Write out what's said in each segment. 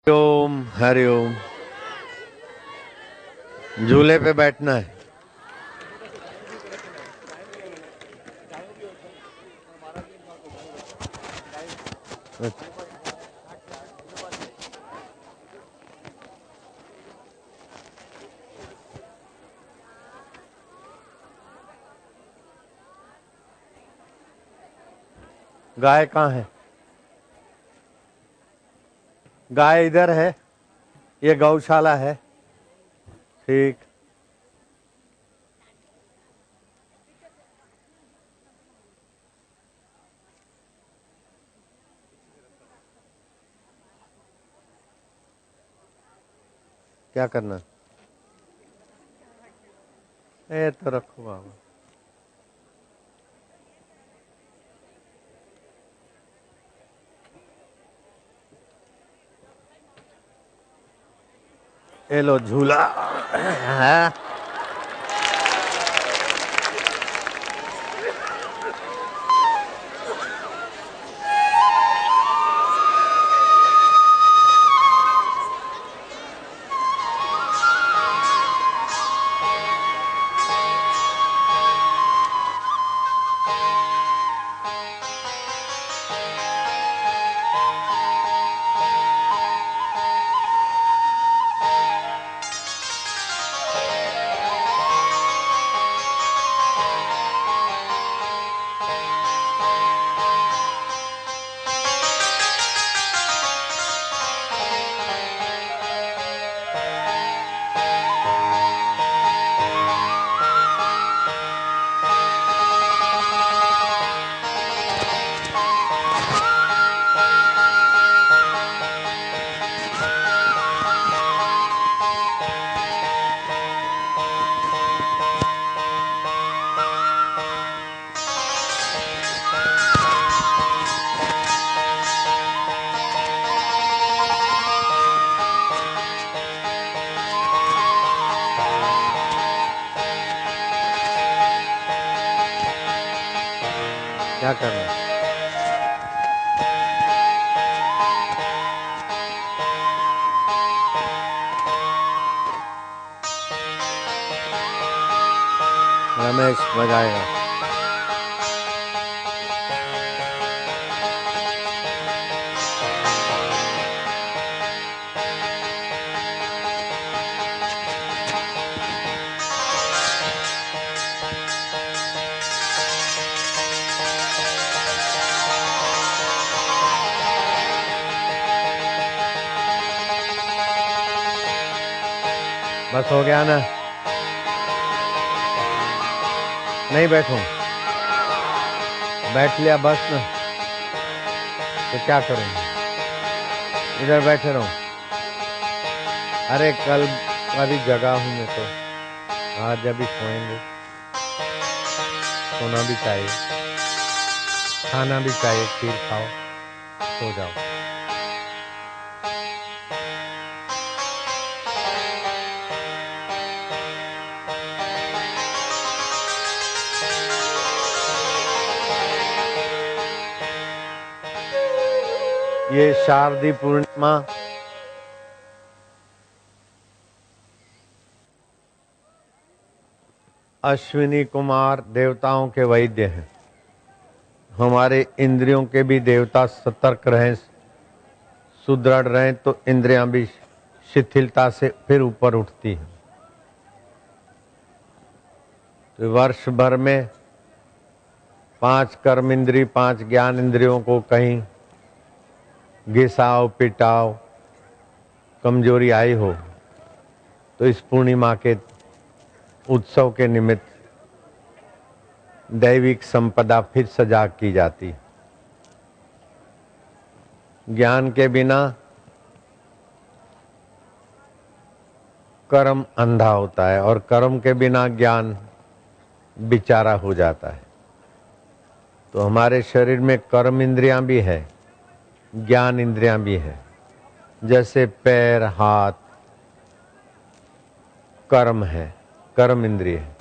ओम हरिओम। झूले पे बैठना है। गाय कहाँ है? गाय इधर है। ये गौशाला है। ठीक। क्या करना? ये तो रखो बाबा। ये लो झूला है। क्या करना? रमेश बजाएगा। बस हो गया ना? नहीं बैठूं? बैठ लिया बस ना, तो क्या करूं? इधर बैठे रहूं? अरे कल अभी जगा हूं मैं तो। आज अभी सोएंगे। सोना भी चाहिए, खाना भी चाहिए। खीर खाओ, सो जाओ। ये शारदी पूर्णिमा अश्विनी कुमार देवताओं के वैद्य हैं। हमारे इंद्रियों के भी देवता सतर्क रहें, सुदृढ़ रहें तो इंद्रियां भी शिथिलता से फिर ऊपर उठती हैं। तो वर्ष भर में 5 कर्म इंद्री, 5 ज्ञान इंद्रियों को कहीं घिसाओ पिटाओ, कमजोरी आई हो, तो इस पूर्णिमा के उत्सव के निमित्त दैविक संपदा फिर सजाग की जाती। ज्ञान के बिना कर्म अंधा होता है और कर्म के बिना ज्ञान बेचारा हो जाता है। तो हमारे शरीर में कर्म इंद्रियां भी है, ज्ञान इंद्रियां भी है। जैसे पैर हाथ कर्म है, कर्म इंद्रिय है,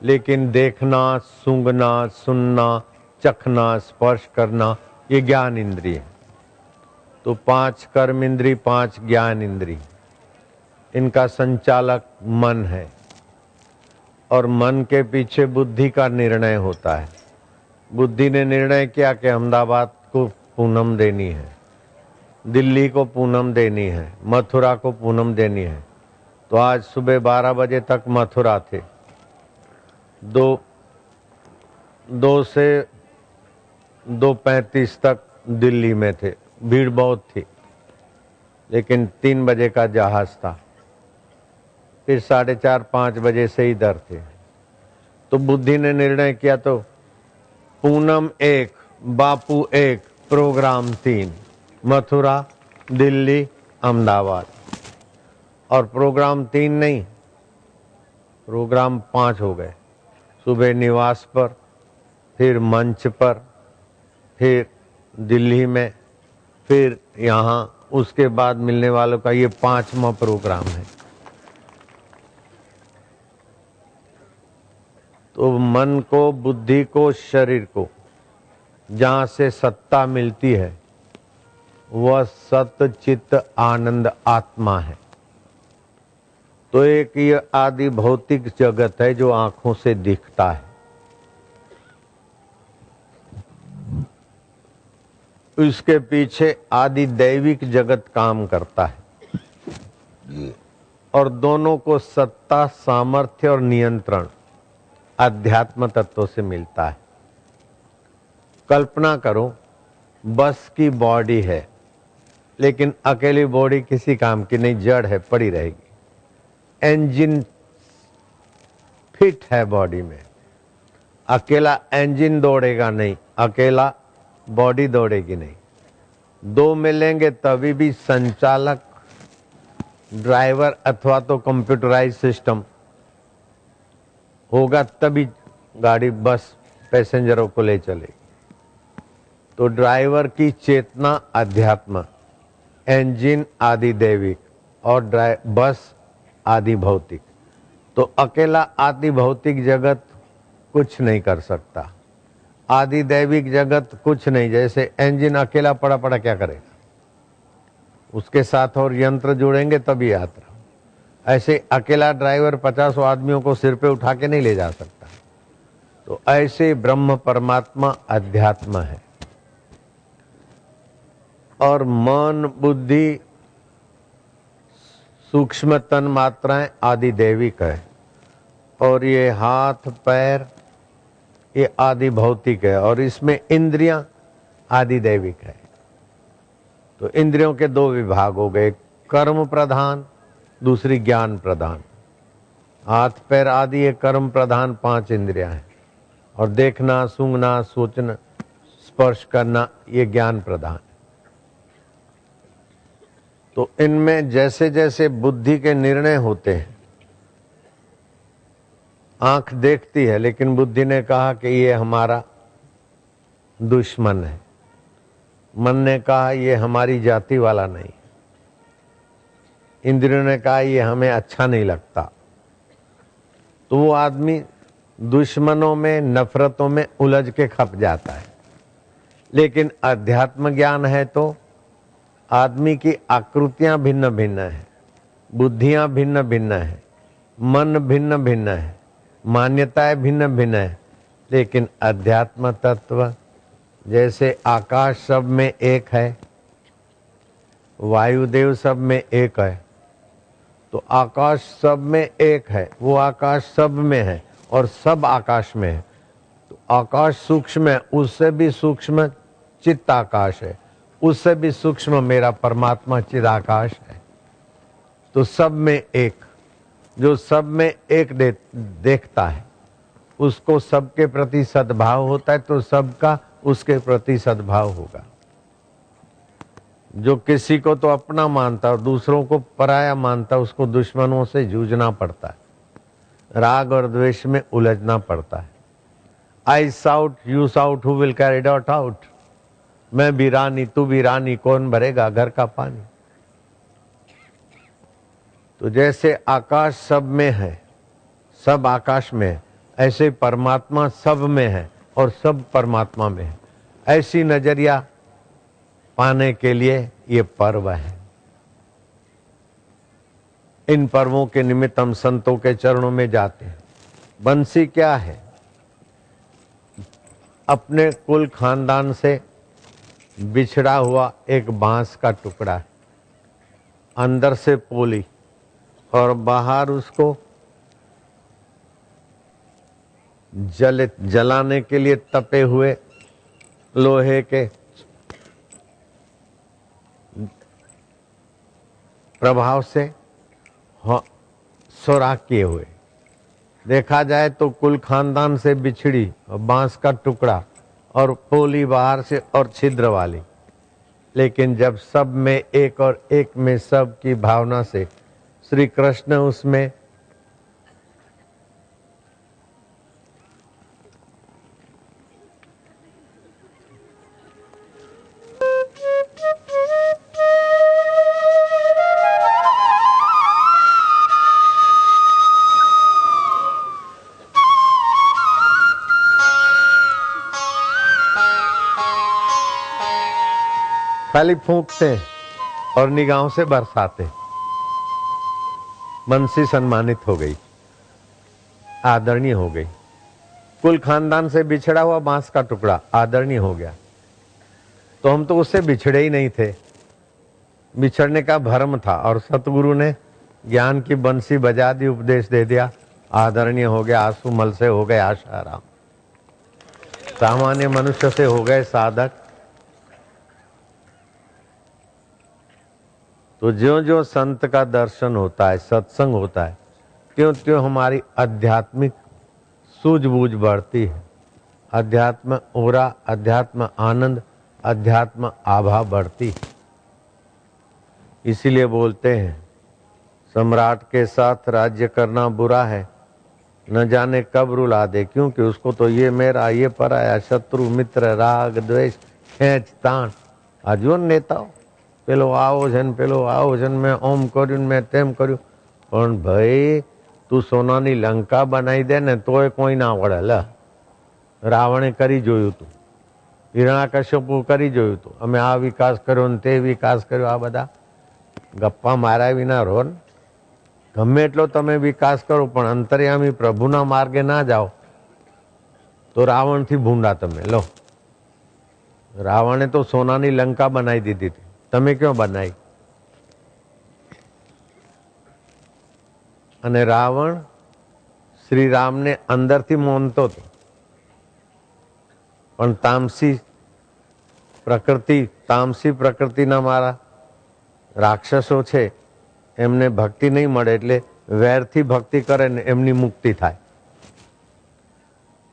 लेकिन देखना सूंघना सुनना चखना स्पर्श करना ये ज्ञान इंद्रिय है। तो 5 कर्म इंद्री, 5 ज्ञान इंद्री, इनका संचालक मन है और मन के पीछे बुद्धि का निर्णय होता है। बुद्धि ने निर्णय किया कि अहमदाबाद को पूनम देनी है, दिल्ली को पूनम देनी है, मथुरा को पूनम देनी है। तो आज सुबह 12 बजे तक मथुरा थे, 2 से 2:35 तक दिल्ली में थे, भीड़ बहुत थी, लेकिन 3 बजे का जहाज था, फिर 4:30-5 बजे से इधर थे। तो बुद्धि ने निर्णय किया तो पूनम 1, बापू 1, प्रोग्राम 3, मथुरा, दिल्ली, अहमदाबाद। और प्रोग्राम 3 नहीं, प्रोग्राम 5 हो गए। सुबह निवास पर, फिर मंच पर, फिर दिल्ली में, फिर यहाँ, उसके बाद मिलने वालों का ये 5वां प्रोग्राम है। तो मन को, बुद्धि को, शरीर को जहाँ से सत्ता मिलती है वह सत चित्त आनंद आत्मा है। तो एक ये आदि भौतिक जगत है जो आंखों से दिखता है, इसके पीछे आदि दैविक जगत काम करता है और दोनों को सत्ता, सामर्थ्य और नियंत्रण अध्यात्म तत्व से मिलता है। कल्पना करो, बस की बॉडी है लेकिन अकेली बॉडी किसी काम की नहीं, जड़ है, पड़ी रहेगी। इंजन फिट है बॉडी में, अकेला इंजन दौड़ेगा नहीं, अकेला बॉडी दौड़ेगी नहीं। 2 मिलेंगे तभी भी संचालक, ड्राइवर अथवा तो कंप्यूटराइज सिस्टम होगा, तभी गाड़ी, बस पैसेंजरों को ले चलेगी। तो ड्राइवर की चेतना अध्यात्म, इंजन आदि दैविक और बस आदि भौतिक। तो अकेला आदि भौतिक जगत कुछ नहीं कर सकता, आदि दैविक जगत कुछ नहीं। जैसे इंजन अकेला पड़ा पड़ा क्या करेगा, उसके साथ और यंत्र जुड़ेंगे तभी यात्रा। ऐसे अकेला ड्राइवर 50 आदमियों को सिर पे उठा के नहीं ले जा सकता। तो ऐसे ब्रह्म परमात्मा अध्यात्म है और मन, बुद्धि, सूक्ष्म तन मात्राएं आदि दैविक है और ये हाथ पैर ये आदि भौतिक है और इसमें इंद्रियां आदि दैविक है। तो इंद्रियों के 2 विभाग हो गए, कर्म प्रधान, दूसरी ज्ञान प्रधान। हाथ पैर आदि ये कर्म प्रधान 5 इंद्रियां हैं और देखना, सूंघना, सोचना, स्पर्श करना ये ज्ञान प्रधान। तो इनमें जैसे जैसे बुद्धि के निर्णय होते हैं, आंख देखती है लेकिन बुद्धि ने कहा कि ये हमारा दुश्मन है, मन ने कहा ये हमारी जाति वाला नहीं, इंद्रियों ने कहा ये हमें अच्छा नहीं लगता। तो वो आदमी दुश्मनों में, नफरतों में उलझ के खप जाता है। लेकिन अध्यात्म ज्ञान है तो आदमी की आकृतियां भिन्न भिन्न है, बुद्धियां भिन्न भिन्न है, मन भिन्न भिन्न है, मान्यताएं भिन्न भिन्न है, लेकिन अध्यात्म तत्व जैसे आकाश सब में एक है, वायुदेव सब में एक है, तो आकाश सब में एक है, वो आकाश सब में है और सब आकाश में है। तो आकाश सूक्ष्म है, उससे भी सूक्ष्म चित्त आकाश है, उससे भी सूक्ष्म मेरा परमात्मा चिदाकाश है। तो सब में एक, जो सब में एक देखता है उसको सबके प्रति सद्भाव होता है, तो सबका उसके प्रति सद्भाव होगा। जो किसी को तो अपना मानता और दूसरों को पराया मानता, उसको दुश्मनों से जूझना पड़ता है, राग और द्वेष में उलझना पड़ता है। I shout you shout, who will carry it out. मैं भी रानी तू भी रानी, कौन भरेगा घर का पानी। तो जैसे आकाश सब में है, सब आकाश में है, ऐसे परमात्मा सब में है और सब परमात्मा में है। ऐसी नजरिया पाने के लिए ये पर्व है। इन पर्वों के निमित्त हम संतों के चरणों में जाते हैं। बंसी क्या है? अपने कुल खानदान से बिछड़ा हुआ एक बांस का टुकड़ा, अंदर से पोली और बाहर उसको जलाने के लिए तपे हुए लोहे के प्रभाव से सुराख किए हुए। देखा जाए तो कुल खानदान से बिछड़ी और बांस का टुकड़ा और पोली बाहर से और छिद्र वाली, लेकिन जब सब में एक और एक में सब की भावना से श्री कृष्ण उसमें खाली फूंकते और निगाहों से बरसाते। बंसी सम्मानित हो गई, आदरणीय हो गई। कुल खानदान से बिछड़ा हुआ बांस का टुकड़ा आदरणीय हो गया। तो हम तो उससे बिछड़े ही नहीं थे, बिछड़ने का भ्रम था, और सतगुरु ने ज्ञान की बंसी बजा दी, उपदेश दे दिया, आदरणीय हो गया। आंसू से हो गए आशाराम, सामान्य मनुष्य से हो गए साधक। तो ज्यों ज्यों संत का दर्शन होता है, सत्संग होता है, त्यों त्यों हमारी आध्यात्मिक सूझबूझ बढ़ती है। अध्यात्म ओरा, अध्यात्म आनंद, अध्यात्म आभा बढ़ती है। इसीलिए बोलते हैं सम्राट के साथ राज्य करना बुरा है, न जाने कब रुला दे, क्योंकि उसको तो ये मेरा, ये पराया, शत्रु मित्र, राग द्वेष, खेच ताण। आजो नेताओ पेलो आओ छे, पेलो आओ छे, मैं ओम कर्યું, मैं तेम कर्યું, पण भाई તું સોનાની લંકા બનાવી દે ને તોય કોઈ ના વળે। લે રાવણે કરી જોયું તું, હિરણ્યકશ્યપુ કરી જોયું તું, અમે આ વિકાસ કર્યો ને તે વિકાસ કર્યો, આ બધા ગપ્પા માર્યા વિના રહો ને। ગમે એટલો તમે વિકાસ કરો પણ અંતર્યામી પ્રભુના માર્ગે ના જાઓ તો રાવણથી ભૂંડા તમે। લો રાવણે તો સોનાની લંકા બનાવી દીધી હતી, તમે ક્यों બનાવી? અને રાવણ શ્રી રામને અંદરથી માનતો હતો, પણ તામસી પ્રકૃતિના મારા રાક્ષસો છે, એમને ભક્તિ નહીં મળે એટલે વેરથી ભક્તિ કરે ને એમની મુક્તિ થાય।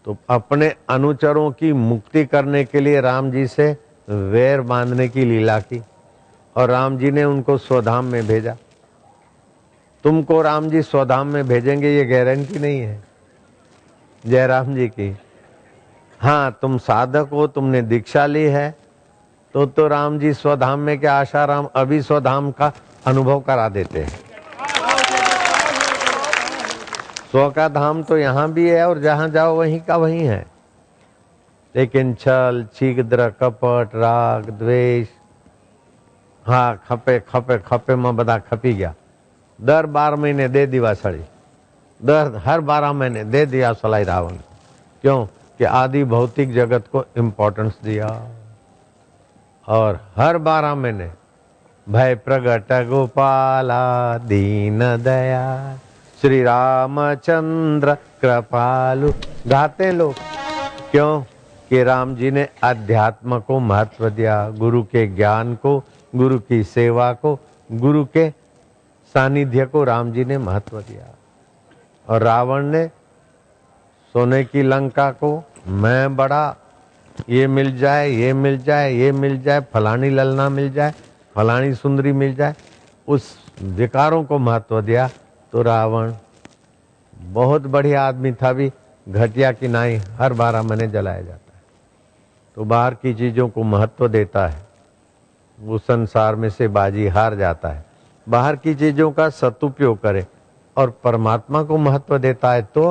तो अपने अनुचरों की मुक्ति करने के लिए राम जी से वैर बांधने की लीला की, और राम जी ने उनको स्वधाम में भेजा। तुमको राम जी स्वधाम में भेजेंगे ये गारंटी नहीं है, जय राम जी की। हाँ, तुम साधक हो, तुमने दीक्षा ली है तो राम जी स्वधाम में क्या, आशाराम अभी स्वधाम का अनुभव करा देते हैं। स्व का धाम तो यहाँ भी है और जहाँ जाओ वहीं का वहीं है, लेकिन छल छिद्र कपट राग द्वेष, हाँ खपे खपे खपे में बदा खपी गया। दर 12 महीने दे दिवासળી, हर 12 महीने दे दिया सलाई रावण। क्यों? कि आदि भौतिक जगत को इम्पोर्टेंस दिया, और हर 12 महीने भय प्रगट गोपाला दीन दया श्री रामचंद्र कृपालु गाते लोग। क्यों? कि राम जी ने अध्यात्म को महत्व दिया, गुरु के ज्ञान को, गुरु की सेवा को, गुरु के सानिध्य को राम जी ने महत्व दिया। और रावण ने सोने की लंका को मैं बड़ा, ये मिल जाए, ये मिल जाए, ये मिल जाए, फलानी ललना मिल जाए, फलानी सुंदरी मिल जाए, उस विकारों को महत्व दिया। तो रावण बहुत बढ़िया आदमी था, भी घटिया की नाई हर 12 महीने जलाया जाता है। तो बाहर की चीजों को महत्व देता है, वो संसार में से बाजी हार जाता है। बाहर की चीजों का सदुपयोग करे और परमात्मा को महत्व देता है तो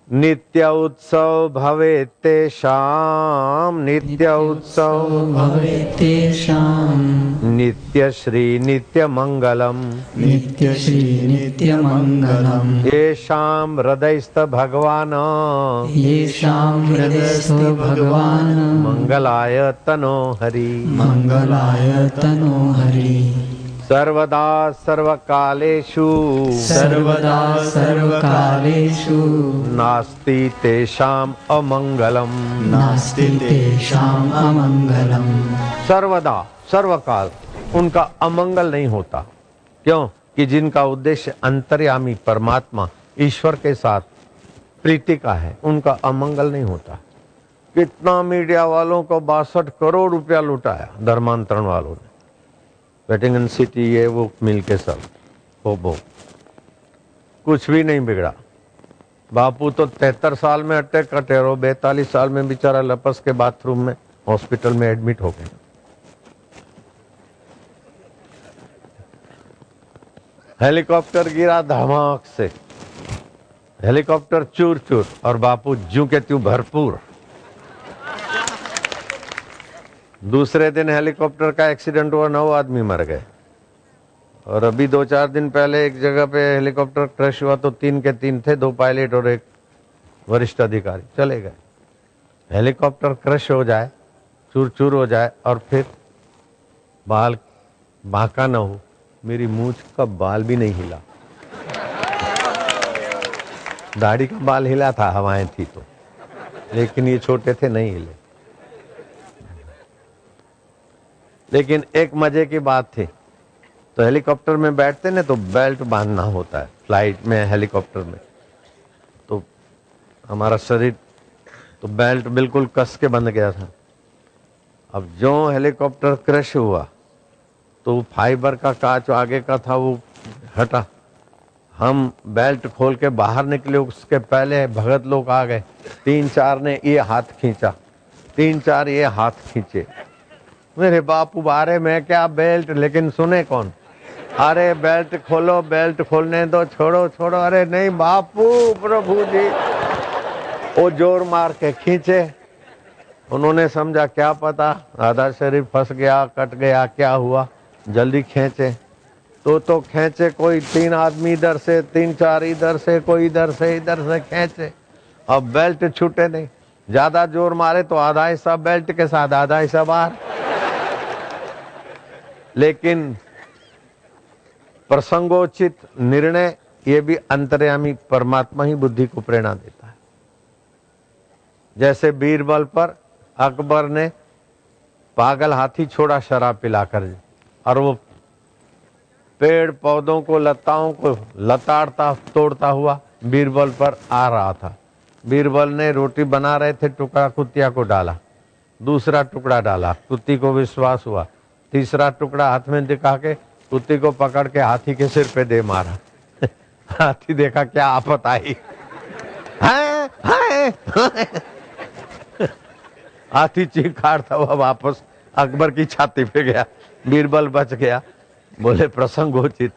नित्य उत्सव भवेत् तेषाम्, नित्य उत्सव भवेत् तेषाम्, नित्य श्री नित्य मंगलम, नित्य श्री नित्य मंगलम। येषाम् हृदयस्थ भगवान्, येषाम् हृदयस्थो भगवान्, मंगलाय तनो हरि, मंगलाय तनो हरि। सर्वदा सर्वकालेषु, सर्वदा सर्वकालेषु, नास्ति तेषाम् अमंगलम, नास्ति तेषाम् अमंगलम। सर्वदा सर्वकाल उनका अमंगल नहीं होता। क्यों? कि जिनका उद्देश्य अंतर्यामी परमात्मा ईश्वर के साथ प्रीति का है, उनका अमंगल नहीं होता। कितना मीडिया वालों को 62 करोड़ रुपया लुटाया धर्मांतरण वालों ने, वेटिंगन सिटी ये वो मिल के सब हो कुछ भी नहीं बिगड़ा। बापू तो 73 साल में अटैक कटे और 42 साल में बेचारा लपस के बाथरूम में हॉस्पिटल में एडमिट हो गए। हेलीकॉप्टर गिरा धमाक से, हेलीकॉप्टर चूर चूर और बापू ज्यों के त्यों भरपूर। दूसरे दिन हेलीकॉप्टर का एक्सीडेंट हुआ, 9 आदमी मर गए। और अभी 2-4 दिन पहले एक जगह पे हेलीकॉप्टर क्रैश हुआ तो 3 के 3 थे, 2 पायलट और एक वरिष्ठ अधिकारी चले गए। हेलीकॉप्टर क्रैश हो जाए, चूर चूर हो जाए और फिर बाल बांका न हो, मेरी मूंछ का बाल भी नहीं हिला। दाढ़ी का बाल हिला था, हवाएं थी तो, लेकिन ये छोटे थे नहीं हिले। लेकिन एक मजे की बात थी, तो हेलीकॉप्टर में बैठते ना तो बेल्ट बांधना होता है फ्लाइट में, हेलीकॉप्टर में। तो हमारा शरीर तो बेल्ट बिल्कुल कस के बंध गया था। अब जो हेलीकॉप्टर क्रैश हुआ तो फाइबर का कांच आगे का था वो हटा, हम बेल्ट खोल के बाहर निकले, उसके पहले भगत लोग आ गए। 3-4 ने ये हाथ खींचा, 3-4 ये हाथ खींचे। मेरे बापू बारे में क्या बेल्ट, लेकिन सुने कौन? अरे बेल्ट खोलो, बेल्ट खोलने दो, छोड़ो छोड़ो। अरे नहीं बापू, प्रभु जी। वो जोर मार के खींचे। उन्होंने समझा क्या पता आधा शरीर फंस गया, कट गया, क्या हुआ, जल्दी खींचे तो खींचे। कोई 3 आदमी इधर से, 3-4 इधर से, कोई इधर से खींचे। अब बेल्ट छूटे नहीं, ज्यादा जोर मारे तो आधा हिस्सा बेल्ट के साथ, आधा हिस्सा बाहर। लेकिन प्रसंगोचित निर्णय ये भी अंतर्यामी परमात्मा ही बुद्धि को प्रेरणा देता है। जैसे बीरबल पर अकबर ने पागल हाथी छोड़ा शराब पिलाकर, और वो पेड़ पौधों को, लताओं को लताड़ता तोड़ता हुआ बीरबल पर आ रहा था। बीरबल ने रोटी बना रहे थे, टुकड़ा कुतिया को डाला, दूसरा टुकड़ा डाला, कुत्ती को विश्वास हुआ, तीसरा टुकड़ा हाथ में दिखा के कुत्ती को पकड़ के हाथी के सिर पे दे मारा। हाथी देखा क्या आफत आई, हाथी चीखाड़ता हुआ वापस अकबर की छाती पे गया। बीरबल बच गया। बोले प्रसंगोचित।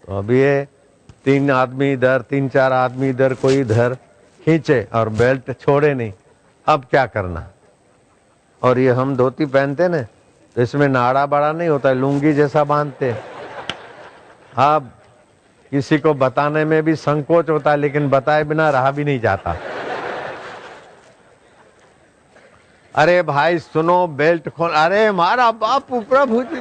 तो अब ये 3 आदमी इधर, 3-4 आदमी इधर, कोई इधर खींचे और बेल्ट छोड़े नहीं। अब क्या करना? और ये हम धोती पहनते ना, तो इसमें नाड़ा बड़ा नहीं होता है, लुंगी जैसा बांधते। अब किसी को बताने में भी संकोच होता है, लेकिन बताए बिना रहा भी नहीं जाता। अरे भाई सुनो, बेल्ट खोल। अरे हमारा बापू, प्रभु जी।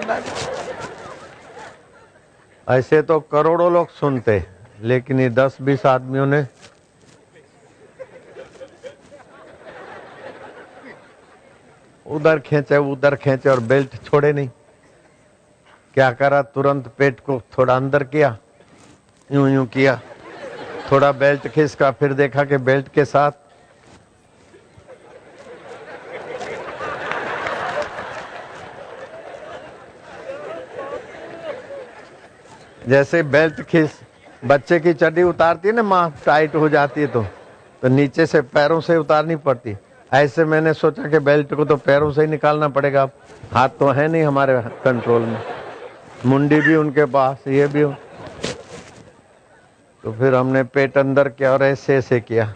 ऐसे तो करोड़ों लोग सुनते, लेकिन ये 10-20 आदमियों ने उधर खींचे और बेल्ट छोड़े नहीं। क्या करा? तुरंत पेट को थोड़ा अंदर किया, यूं यूं किया, थोड़ा बेल्ट खींचा, फिर देखा कि बेल्ट के साथ जैसे बेल्ट खींच, बच्चे की चड्डी उतारती है ना माँ, टाइट हो जाती है तो नीचे से पैरों से उतारनी पड़ती। ऐसे मैंने सोचा कि बेल्ट को तो पैरों से ही निकालना पड़ेगा, हाथ तो है नहीं हमारे कंट्रोल में, मुंडी भी उनके पास, ये भी तो फिर हमने पेट अंदर किया और ऐसे ऐसे किया,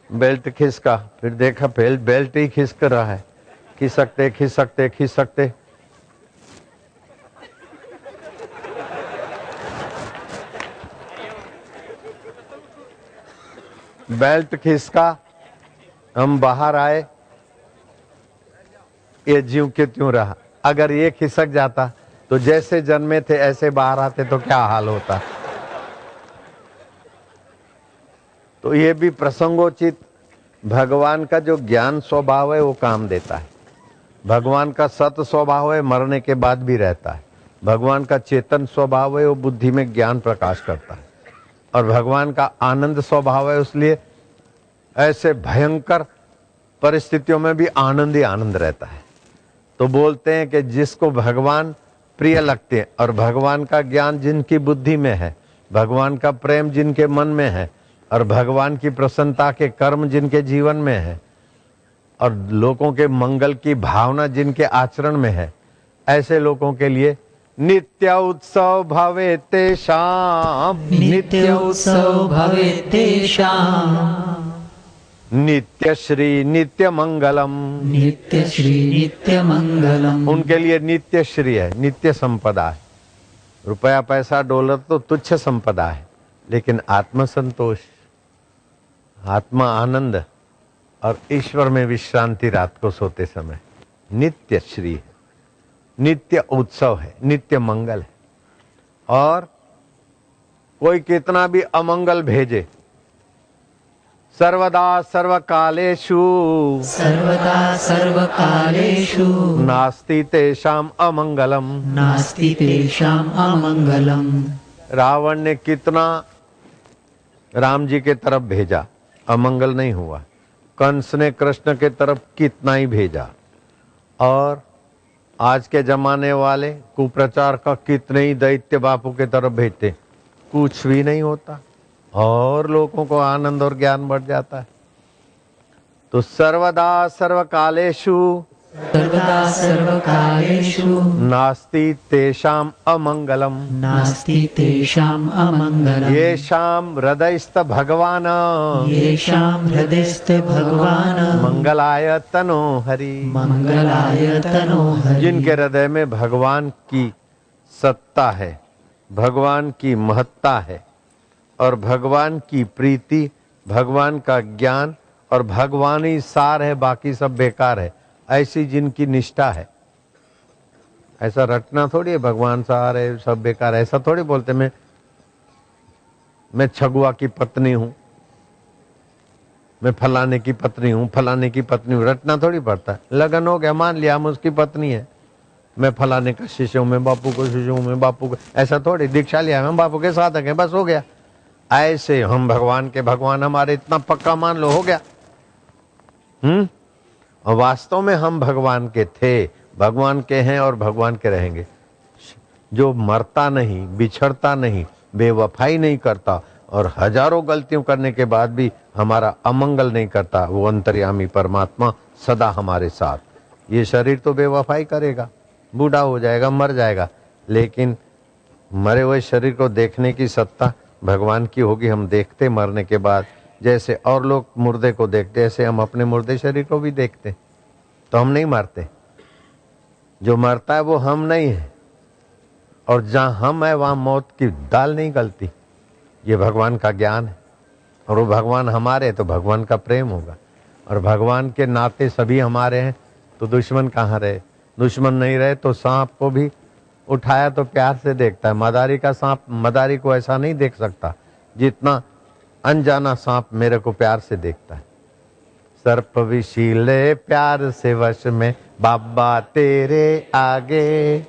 बेल्ट खिसका, फिर देखा बेल्ट ही खिसक रहा है, खिसकते खिसकते खिसकते बेल्ट खिसका, हम बाहर आए, ये ज्यों के त्यों रहा। अगर ये खिसक जाता तो जैसे जन्मे थे ऐसे बाहर आते तो क्या हाल होता। तो ये भी प्रसंगोचित भगवान का जो ज्ञान स्वभाव है वो काम देता है। भगवान का सत स्वभाव है, मरने के बाद भी रहता है। भगवान का चेतन स्वभाव है, वो बुद्धि में ज्ञान प्रकाश करता है। और भगवान का आनंद स्वभाव है, इसलिए ऐसे भयंकर परिस्थितियों में भी आनंद ही आनंद रहता है। तो बोलते हैं कि जिसको भगवान प्रिय लगते हैं और भगवान का ज्ञान जिनकी बुद्धि में है, भगवान का प्रेम जिनके मन में है और भगवान की प्रसन्नता के कर्म जिनके जीवन में है और लोगों के मंगल की भावना जिनके आचरण में है, ऐसे लोगों के लिए नित्य उत्सव भवे तेषां, नित्य उत्सव भवे तेषां, नित्य श्री नित्य मंगलम, नित्य श्री नित्य मंगलम। उनके लिए नित्य श्री है, नित्य संपदा है। रुपया पैसा डॉलर तो तुच्छ संपदा है, लेकिन आत्म संतोष, आत्मा आनंद और ईश्वर में विश्रांति रात को सोते समय नित्य श्री है, नित्य उत्सव है, नित्य मंगल है। और कोई कितना भी अमंगल भेजे, सर्वदा सर्वकालेषु, सर्वदा सर्वकालेषु, नास्ति तेषां अमंगलम, नास्ति तेषां अमंगलम। रावण ने कितना राम जी के तरफ भेजा, अमंगल नहीं हुआ। कंस ने कृष्ण के तरफ कितना ही भेजा। और आज के जमाने वाले कुप्रचार का कितने ही दैत्य बापू के तरफ भेजते, कुछ भी नहीं होता और लोगों को आनंद और ज्ञान बढ़ जाता है। तो सर्वदा सर्वकालेषु, सर्वदा सर्वकालेषु, नास्ति तेषां अमंगलम, नास्ति तेषां अमंगलम। येषां हृदयस्थ भगवान, येषां हृदयस्थ भगवान, मंगलाय तनो हरि, मंगलाय तनो हरि। जिनके हृदय में भगवान की सत्ता है, भगवान की महत्ता है और भगवान की प्रीति, भगवान का ज्ञान और भगवान ही सार है, बाकी सब बेकार है, ऐसी जिनकी निष्ठा है। ऐसा रटना थोड़ी है भगवान सार है सब बेकार है, ऐसा थोड़ी बोलते मैं छगुआ की पत्नी हूं, मैं फलाने की पत्नी हूं, फलाने की पत्नी हूं, रटना थोड़ी पड़ता है। लगन हो गया, मान लिया हम उसकी पत्नी है, मैं फलाने का शिष्य हूं, मैं बापू को शिष्य हूं, मैं बापू को, ऐसा थोड़ी। दीक्षा लिया हम बापू के साधक हैं, बस हो गया। ऐसे हम भगवान के भगवान, हमारे इतना पक्का मान लो, हो गया। और वास्तव में हम भगवान के थे, भगवान के हैं और भगवान के रहेंगे। जो मरता नहीं, बिछड़ता नहीं, बेवफाई नहीं करता और हजारों गलतियों करने के बाद भी हमारा अमंगल नहीं करता, वो अंतर्यामी परमात्मा सदा हमारे साथ। ये शरीर तो बेवफाई करेगा, बूढ़ा हो जाएगा, मर जाएगा, लेकिन मरे हुए शरीर को देखने की सत्ता भगवान की होगी। हम देखते मरने के बाद, जैसे और लोग मुर्दे को देखते, ऐसे हम अपने मुर्दे शरीर को भी देखते। तो हम नहीं मरते, जो मरता है वो हम नहीं है, और जहां हम है वहां मौत की दाल नहीं गलती। ये भगवान का ज्ञान है और वो भगवान हमारे, तो भगवान का प्रेम होगा। और भगवान के नाते सभी हमारे हैं, तो दुश्मन कहाँ रहे। दुश्मन नहीं रहे तो सांप को भी उठाया तो प्यार से देखता है। मदारी का सांप मदारी को ऐसा नहीं देख सकता जितना अनजाना सांप मेरे को प्यार से देखता है। सर्प विशीले प्यार से वश में, बाबा तेरे आगे।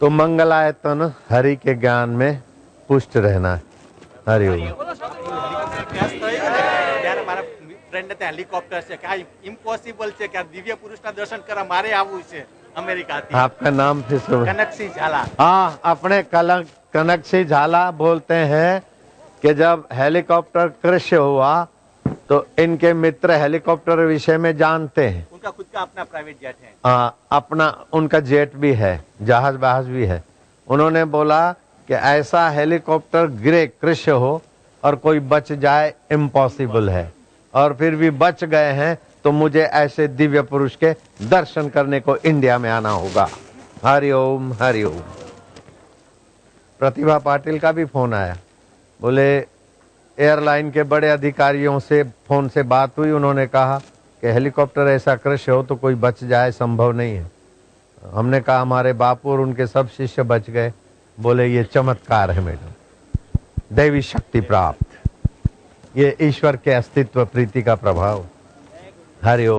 तो मंगलायतन हरि के ज्ञान में पुष्ट रहना है। हरि ओम। ફ્રેન્ડ ત્યાં હેલિકોપ્ટર છે, क्या इम्पॉसिबल છે કે દિવ્ય પુરુષના દર્શન કરવા મારે આવવું છે અમેરિકાથી। आपका नाम फिर से? કનકસિંહ ઝાલા। हाँ, अपने कनकसिंह झाला बोलते हैं कि जब हेलीकॉप्टर क्रैश हुआ तो इनके मित्र हेलीकॉप्टर विषय में जानते हैं। उनका खुद का अपना प्राइवेट जेट है। अपना उनका जेट भी है, जहाज बहाज भी है। उन्होंने बोला कि ऐसा हेलीकॉप्टर गिरे, क्रश हो और कोई बच जाए, इम्पॉसिबल है, और फिर भी बच गए हैं तो मुझे ऐसे दिव्य पुरुष के दर्शन करने को इंडिया में आना होगा। हरिओम हरिओम। प्रतिभा पाटिल का भी फोन आया, बोले एयरलाइन के बड़े अधिकारियों से फोन से बात हुई, उन्होंने कहा कि हेलीकॉप्टर ऐसा क्रश हो तो कोई बच जाए संभव नहीं है। हमने कहा हमारे बापू और उनके सब शिष्य बच गए। बोले ये चमत्कार है मैडम, दैवी शक्ति प्राप्त, ये ईश्वर के अस्तित्व प्रीति का प्रभाव। हरि ओम।